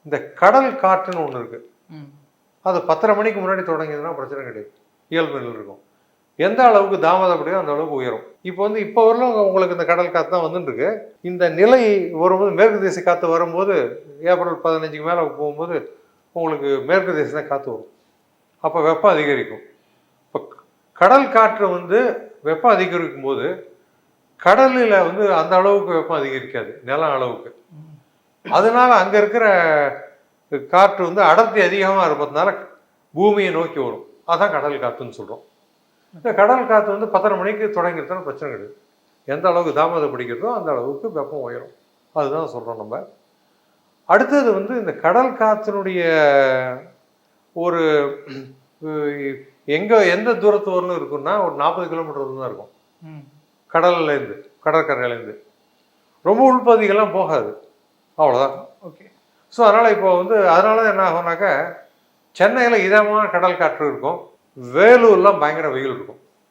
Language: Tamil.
இந்த கடல் காற்றுன்னு ஒன்று இருக்குது. அது 10:30 மணிக்கு முன்னாடி தொடங்கியதுன்னா பிரச்சனை கிடையாது, இயல்பு நிலையில் இருக்கும். எந்த அளவுக்கு தாமதப்படியோ அந்த அளவுக்கு உயரும். இப்போ வரலும் உங்களுக்கு இந்த கடல் காற்று தான் வந்துட்டுருக்கு. இந்த நிலை வரும்போது மேற்கு திசை காற்று வரும்போது ஏப்ரல் 15க்கு மேலே போகும்போது உங்களுக்கு மேற்கு திசை தான் காற்று வரும். அப்போ வெப்பம் அதிகரிக்கும். இப்போ கடல் காற்று வெப்பம் அதிகரிக்கும் போது கடலில் அந்த அளவுக்கு வெப்பம் அதிகரிக்காது, நிலம் அளவுக்கு. அதனால அங்கே இருக்கிற காற்று அடர்த்தி அதிகமாக இருப்பதுனால பூமியை நோக்கி வரும். அதான் கடல் காற்றுன்னு சொல்கிறோம். இந்த கடல் காற்று 10:30 மணிக்கு தொடங்கிறதுனா பிரச்சனை கிடையாது. எந்த அளவுக்கு தாமதம் பிடிக்கிறதோ அந்த அளவுக்கு வெப்பம் உயரும். அதுதான் சொல்கிறோம் நம்ம. அடுத்தது இந்த கடல் காற்றினுடைய ஒரு எந்த தூரத்து வரலும் இருக்குன்னா ஒரு 40 கிலோமீட்டர் தான் இருக்கும் கடல்லேருந்து, கடற்கரையிலேருந்து. ரொம்ப உள்பகுதிகள்லாம் போகாது, அவ்வளோதான். ஓகே. ஸோ அதனால் இப்போ அதனால என்ன ஆகும்னாக்கா, சென்னையில் இதமான கடல் காற்று இருக்கும், வேலூர்லாம் பயங்கர வெயில் இருக்கும்.